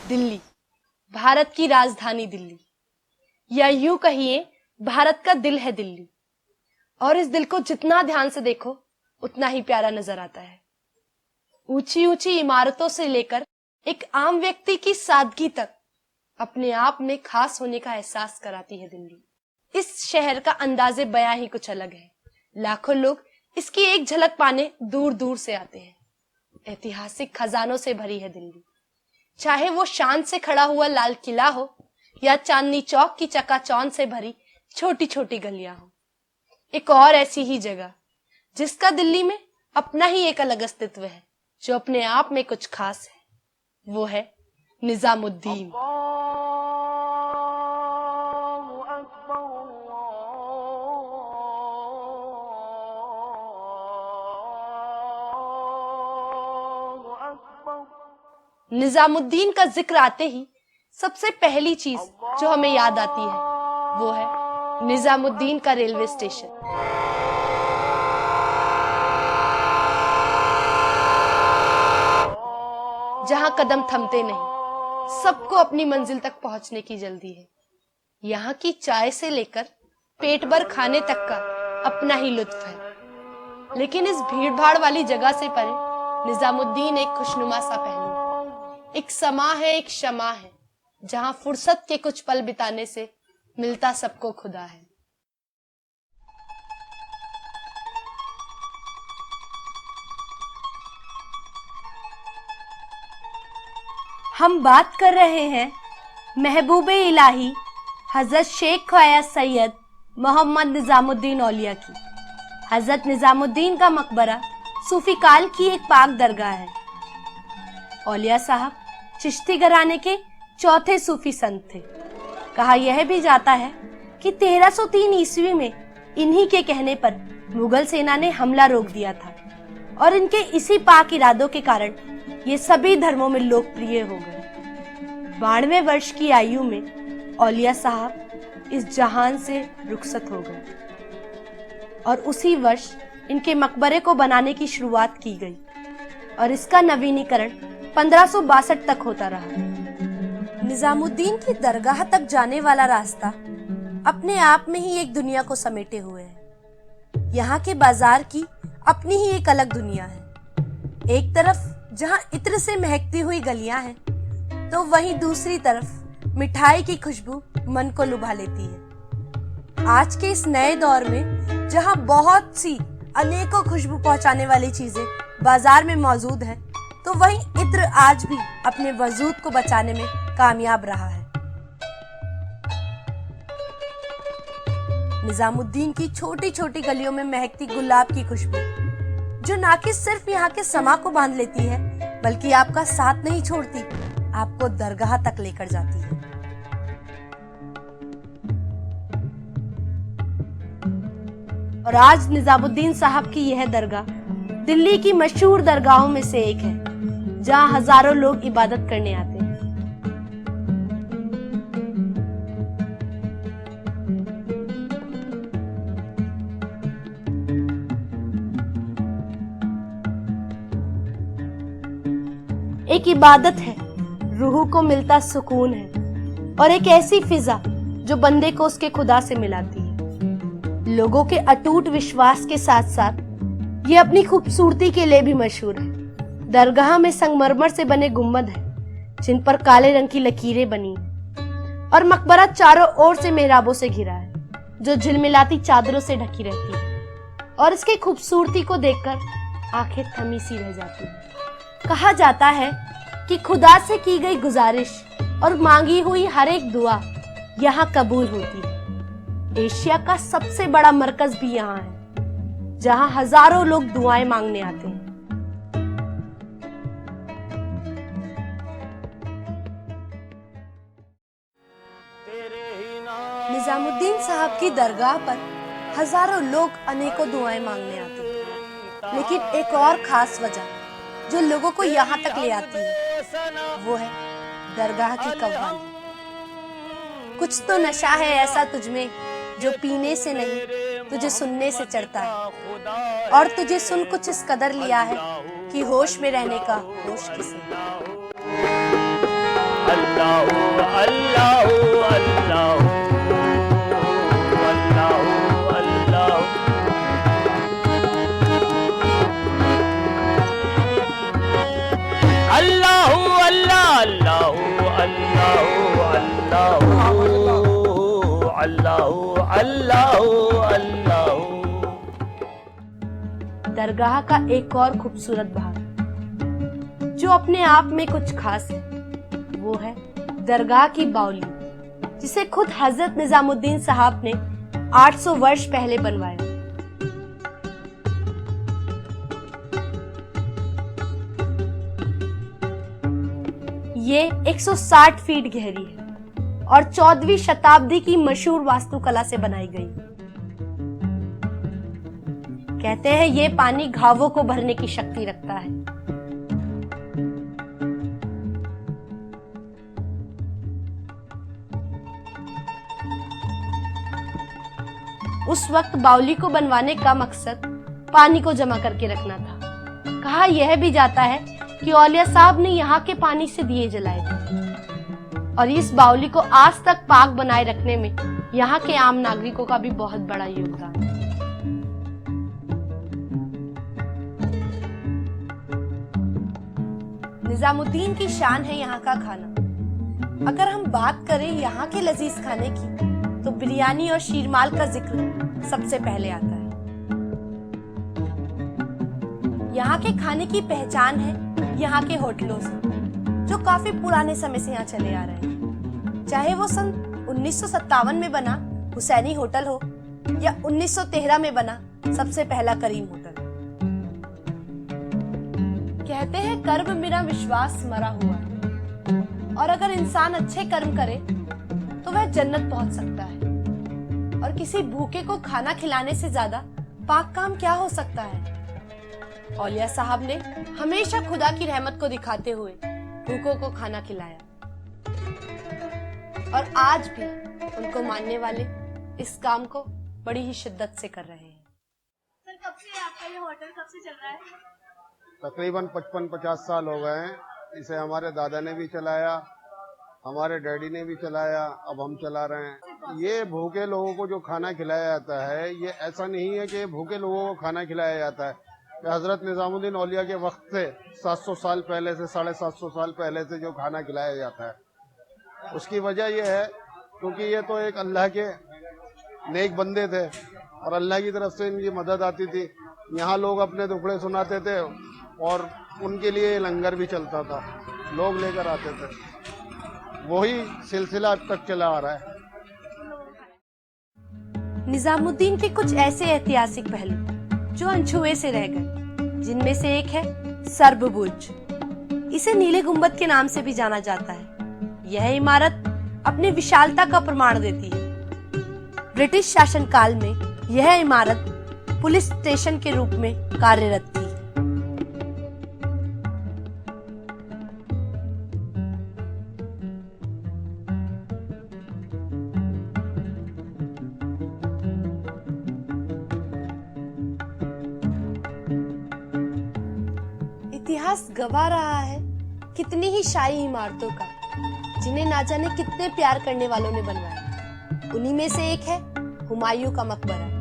दिल्ली, भारत की राजधानी दिल्ली, या यूं कहिए भारत का दिल है दिल्ली। और इस दिल को जितना ध्यान से देखो उतना ही प्यारा नजर आता है। ऊंची ऊंची इमारतों से लेकर एक आम व्यक्ति की सादगी तक अपने आप में खास होने का एहसास कराती है दिल्ली। इस शहर का अंदाजे बयां ही कुछ अलग है। लाखों लोग इसकी एक झलक पाने दूर दूर से आते हैं। ऐतिहासिक खजानों से भरी है दिल्ली, चाहे वो शान से खड़ा हुआ लाल किला हो या चांदनी चौक की चकाचौंध से भरी छोटी छोटी गलियां हो। एक और ऐसी ही जगह जिसका दिल्ली में अपना ही एक अलग अस्तित्व है, जो अपने आप में कुछ खास है, वो है निजामुद्दीन। निजामुद्दीन का जिक्र आते ही सबसे पहली चीज जो हमें याद आती है वो है निजामुद्दीन का रेलवे स्टेशन। जहां कदम थमते नहीं, सबको अपनी मंजिल तक पहुंचने की जल्दी है। यहाँ की चाय से लेकर पेट भर खाने तक का अपना ही लुत्फ है। लेकिन इस भीड़ भाड़ वाली जगह से परे निजामुद्दीन एक खुशनुमा सा पहलू, एक समा है, एक शमा है, जहां फुर्सत के कुछ पल बिताने से मिलता सबको खुदा है। हम बात कर रहे हैं महबूबे इलाही हजरत शेख ख्वाजा सैयद मोहम्मद निजामुद्दीन औलिया की। हजरत निजामुद्दीन का मकबरा सूफी काल की एक पाक दरगाह है। औलिया साहब चिश्ती घराने के चौथे सूफी संत थे। कहा यह भी जाता है कि 1303 ईस्वी में इन्हीं के कहने पर मुगल सेना ने हमला रोक दिया था और इनके इसी पाक इरादों के कारण ये सभी धर्मों में लोकप्रिय हो गए। 92 वर्ष की आयु में औलिया साहब इस जहान से रुखसत हो गए और उसी वर्ष इनके मकबरे को बनाने की शुरुआत की गई और इसका नवीनीकरण 1562 तक होता रहा। निजामुद्दीन की दरगाह तक जाने वाला रास्ता अपने आप में ही एक दुनिया को समेटे हुए है। यहाँ के बाजार की अपनी ही एक अलग दुनिया है। एक तरफ जहाँ इत्र से महकती हुई गलियां हैं, तो वहीं दूसरी तरफ मिठाई की खुशबू मन को लुभा लेती है। आज के इस नए दौर में जहाँ बहुत सी अनेकों खुशबू पहुंचाने वाली चीजें बाजार में मौजूद हैं, तो वहीं इत्र आज भी अपने वजूद को बचाने में कामयाब रहा है। निजामुद्दीन की छोटी छोटी गलियों में महकती गुलाब की खुशबू, जो ना कि सिर्फ यहाँ के समा को बांध लेती है, बल्कि आपका साथ नहीं छोड़ती, आपको दरगाह तक लेकर जाती है। और आज निजामुद्दीन साहब की यह दरगाह दिल्ली की मशहूर दरगाहों में से एक है, जहां हजारों लोग इबादत करने आते हैं। एक इबादत है, रूह को मिलता सुकून है और एक ऐसी फिजा जो बंदे को उसके खुदा से मिलाती है। लोगों के अटूट विश्वास के साथ साथ ये अपनी खूबसूरती के लिए भी मशहूर है। दरगाह में संगमरमर से बने गुंबद हैं, जिन पर काले रंग की लकीरें बनी हैं, और मकबरा चारों ओर से मेहराबों से घिरा है, जो झिलमिलाती चादरों से ढकी रहती है और इसकी खूबसूरती को देखकर आंखें थमी सी रह जाती हैं। कहा जाता है कि खुदा से की गई गुजारिश और मांगी हुई हर एक दुआ यहाँ कबूल होती है। एशिया का सबसे बड़ा मरकज भी यहाँ है, जहाँ हजारों लोग दुआएं मांगने आते हैं। निजामुद्दीन साहब की दरगाह पर हजारों लोग अनेकों दुआएं मांगने आते हैं, लेकिन एक और खास वजह जो लोगों को यहाँ तक ले आती है, वो है दरगाह की कव्वाली। कुछ तो नशा है ऐसा तुझमें जो पीने से नहीं तुझे सुनने से चढ़ता है, और तुझे सुन कुछ इस कदर लिया है कि होश में रहने का होश किसे। अल्लाह अल्लाह अल्लाह अल्लाह अल्लाह। अल्लाह अल्लाह अल्लाह अल्लाह अल्लाह अल्लाह। दरगाह का एक और खूबसूरत भाग जो अपने आप में कुछ खास है वो है दरगाह की बावली, जिसे खुद हजरत निजामुद्दीन साहब ने 800 वर्ष पहले बनवाया। ये 160 फीट गहरी है और 14वीं शताब्दी की मशहूर वास्तुकला से बनाई गई। कहते हैं ये पानी घावों को भरने की शक्ति रखता है। उस वक्त बावली को बनवाने का मकसद पानी को जमा करके रखना था। कहा यह भी जाता है कि औलिया साहब ने यहाँ के पानी से दिए जलाए थे और इस बावली को आज तक पाक बनाए रखने में यहाँ के आम नागरिकों का भी बहुत बड़ा योगदान है। निजामुद्दीन की शान है यहाँ का खाना। अगर हम बात करें यहाँ के लजीज खाने की तो बिरयानी और शीरमाल का जिक्र सबसे पहले आता है। यहाँ के खाने की पहचान है यहाँ के होटलों से, जो काफी पुराने समय से यहाँ चले आ रहे हैं। चाहे वो सन 1957 में बना हुसैनी होटल हो या 1913 में बना सबसे पहला करीम होटल। कहते हैं कर्म बिना विश्वास मरा हुआ है और अगर इंसान अच्छे कर्म करे तो वह जन्नत पहुंच सकता है। और किसी भूखे को खाना खिलाने से ज्यादा पाक काम क्या हो सकता है। औलिया साहब ने हमेशा खुदा की रहमत को दिखाते हुए भूखों को खाना खिलाया और आज भी उनको मानने वाले इस काम को बड़ी ही शिद्दत से कर रहे हैं। सर कब से आपका ये होटल कब से चल रहा है? तकरीबन 55-50 साल हो गए हैं। इसे हमारे दादा ने भी चलाया, हमारे डैडी ने भी चलाया, अब हम चला रहे हैं। ये भूखे लोगों को जो खाना खिलाया जाता है, ये ऐसा नहीं है कि भूखे लोगों को खाना खिलाया जाता है। हजरत निजामुद्दीन औलिया के वक्त से 700 साल पहले से 750 साल पहले से जो खाना खिलाया जाता है, उसकी वजह यह है क्योंकि ये तो एक अल्लाह के नेक बंदे थे और अल्लाह की तरफ से इनकी मदद आती थी। यहाँ लोग अपने दुखड़े सुनाते थे और उनके लिए लंगर भी चलता था, लोग लेकर आते थे। वही सिलसिला अब तक चला आ रहा है। निजामुद्दीन के कुछ ऐसे ऐतिहासिक पहलू जो अनछुए से रह गए, जिनमें से एक है सर्ब बुर्ज। इसे नीले गुंबद के नाम से भी जाना जाता है। यह इमारत अपनी विशालता का प्रमाण देती है। ब्रिटिश शासनकाल में यह इमारत पुलिस स्टेशन के रूप में कार्यरत थी। इतिहास गवाह रहा है कितनी ही शाही इमारतों का, जिन्हें ना जाने कितने प्यार करने वालों ने बनवाया। उन्हीं में से एक है हुमायूं का मकबरा।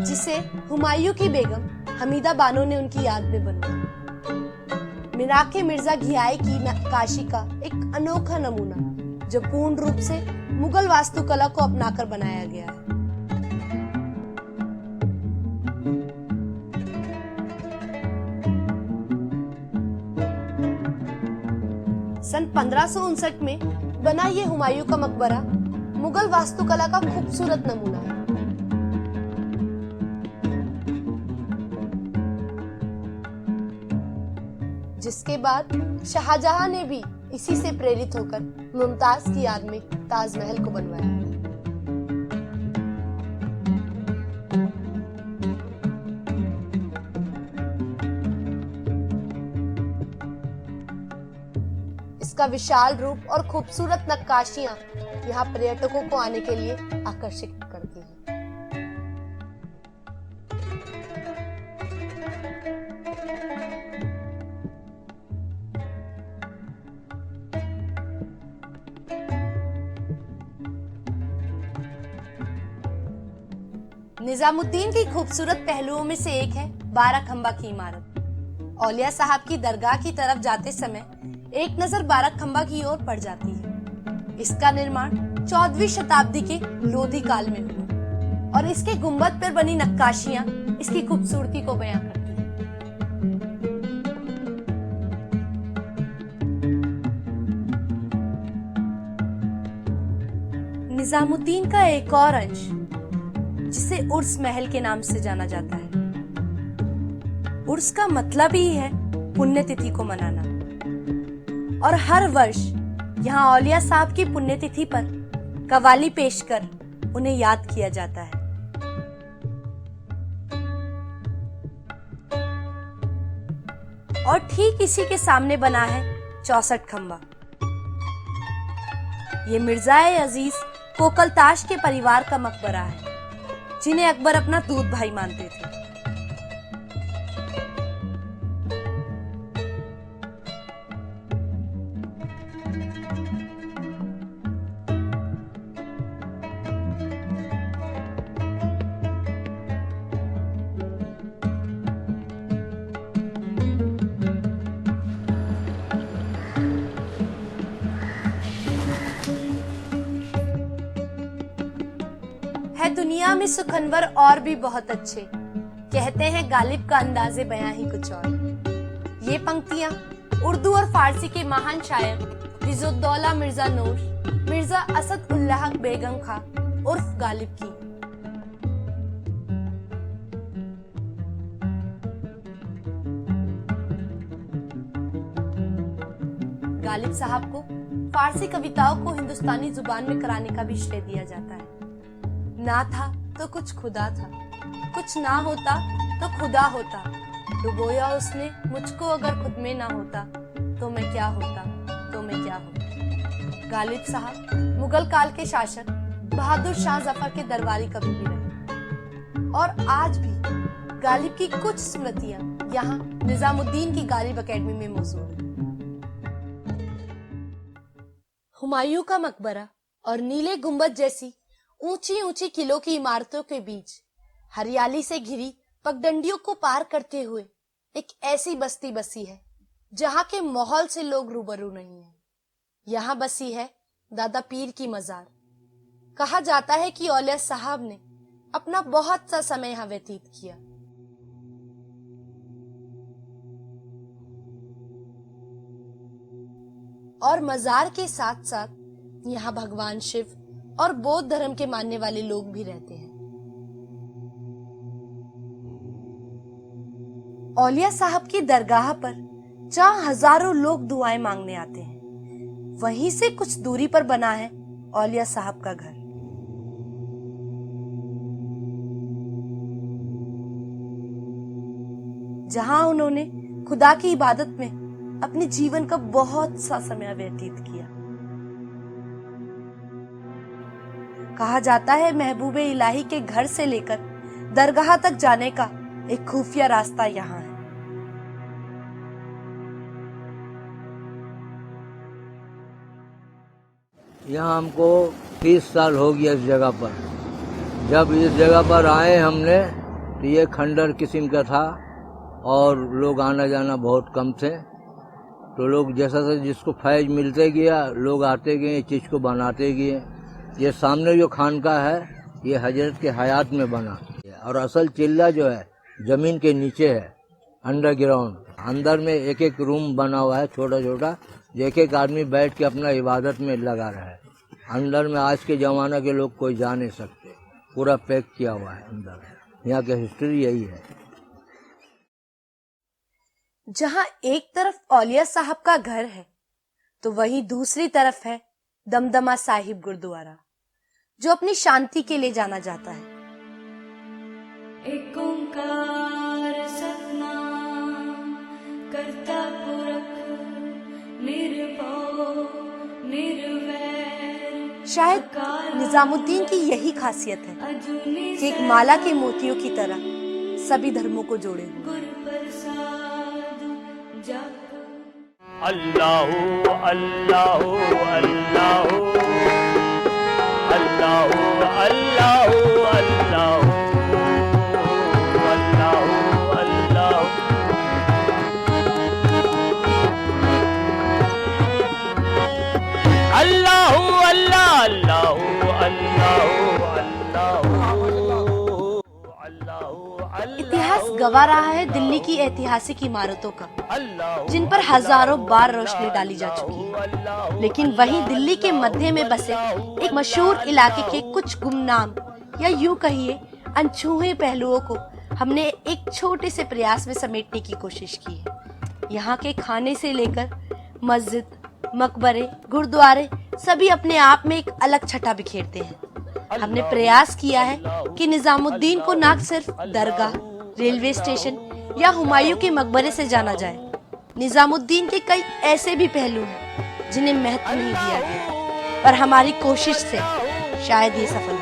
जिसे हुमायूं की बेगम हमीदा बानो ने उनकी याद में बनवाया। मिराके मिर्जा घियाई की नक्काशी का एक अनोखा नमूना जो पूर्ण रूप से मुगल वास्तुकला को अपनाकर बनाया गया है। सन 1559 में बना ये हुमायूं का मकबरा मुगल वास्तुकला का खूबसूरत नमूना है। जिसके बाद शाहजहां ने भी इसी से प्रेरित होकर मुमताज की याद में ताजमहल को बनवाया। इसका विशाल रूप और खूबसूरत नक्काशियां यहाँ पर्यटकों को आने के लिए आकर्षित करती हैं। निजामुद्दीन की खूबसूरत पहलुओं में से एक है 12 खंबा की इमारत। औलिया साहब की दरगाह की तरफ जाते समय एक नजर 12 खंबा की ओर पड़ जाती है। इसका निर्माण 14वीं शताब्दी के लोधी काल में हुआ और इसके गुंबद पर बनी नक्काशियां इसकी खूबसूरती को बयां करती हैं। निजामुद्दीन का एक और अंश, जिसे उर्स महल के नाम से जाना जाता है। उर्स का मतलब ही है पुण्यतिथि को मनाना और हर वर्ष यहाँ औलिया साहब की पुण्यतिथि पर कवाली पेश कर उन्हें याद किया जाता है। और ठीक इसी के सामने बना है 64 खंबा। ये मिर्ज़ा-ए अजीज कोकलताश के परिवार का मकबरा है, जिन्हें अकबर अपना दूध भाई मानते थे। है दुनिया में सुखनवर और भी बहुत अच्छे, कहते हैं गालिब का अंदाज़े बयां ही कुछ और। ये पंक्तियां उर्दू और फारसी के महान शायर इज़्ज़ुद्दौला मिर्जा नूर, मिर्जा असद उल्लाह बेगम खां उर्फ गालिब की। गालिब साहब को फारसी कविताओं को हिंदुस्तानी जुबान में कराने का भी श्रेय दिया जाता है। ना था तो कुछ खुदा था, कुछ ना होता तो खुदा होता, डुबोया उसने मुझको अगर खुद में ना होता, तो मैं क्या होता, तो मैं क्या होता। गालिब साहब मुगल काल के शासक बहादुर शाह जफर के दरबारी कवि भी रहे और आज भी गालिब की कुछ स्मृतियां यहाँ निजामुद्दीन की गालिब अकेडमी में मौजूद है। हुमायूं का मकबरा और नीले गुंबद जैसी ऊंची ऊंची किलों की इमारतों के बीच हरियाली से घिरी पगडंडियों को पार करते हुए एक ऐसी बस्ती बसी है जहां के माहौल से लोग रूबरू नहीं है। यहाँ बसी है दादा पीर की मजार। कहा जाता है कि औलिया साहब ने अपना बहुत सा समय यहाँ व्यतीत किया। और मजार के साथ साथ यहाँ भगवान शिव और बौद्ध धर्म के मानने वाले लोग भी रहते हैं। औलिया साहब की दरगाह पर जहाँ हजारों लोग दुआएं मांगने आते हैं, वहीं से कुछ दूरी पर बना है औलिया साहब का घर। जहां उन्होंने खुदा की इबादत में अपने जीवन का बहुत सा समय व्यतीत किया। कहा जाता है महबूबे इलाही के घर से लेकर दरगाह तक जाने का एक खुफिया रास्ता यहाँ है। यहाँ हमको 30 साल हो गया इस जगह पर। जब इस जगह पर आए हमने तो ये खंडर किस्म का था और लोग आना जाना बहुत कम थे। तो लोग जैसा जिसको फैज मिलते गया, लोग आते गए, चीज़ को बनाते गए। ये सामने जो खानका है ये हजरत के हयात में बना और असल चिल्ला जो है जमीन के नीचे है, अंडरग्राउंड। अंदर में एक एक रूम बना हुआ है छोटा छोटा, एक एक आदमी बैठ के अपना इबादत में लगा रहा है। अंदर में आज के ज़माना के लोग कोई जा नहीं सकते, पूरा पैक किया हुआ है अंदर। यहाँ की हिस्ट्री यही है। जहां एक तरफ औलिया साहब का घर है तो वहीं दूसरी तरफ है दमदमा साहिब गुरुद्वारा, जो अपनी शांति के लिए जाना जाता है। एक ओंकार सतनाम करता पुरख निर्भव निर्वैर। शायद निजामुद्दीन की यही खासियत है कि एक माला के मोतियों की तरह सभी धर्मों को जोड़े हुए। अल्लाहु अल्लाहु अल्लाहु अल्लाहु अल्लाहु अल्लाहु इतिहास गवा रहा है दिल्ली की ऐतिहासिक इमारतों का, जिन पर हजारों बार रोशनी डाली जा चुकी है। लेकिन वहीं दिल्ली के मध्य में बसे एक मशहूर इलाके के कुछ गुमनाम या यूं कहिए अनछुए पहलुओं को हमने एक छोटे से प्रयास में समेटने की कोशिश की है। यहाँ के खाने से लेकर मस्जिद, मकबरे, गुरुद्वारे सभी अपने आप में एक अलग छटा बिखेरते हैं। हमने प्रयास किया है कि निजामुद्दीन को न सिर्फ दरगाह, रेलवे स्टेशन या हुमायूं के मकबरे से जाना जाए, निजामुद्दीन के कई ऐसे भी पहलू हैं जिन्हें महत्व नहीं दिया गया, पर हमारी कोशिश से शायद ये सफल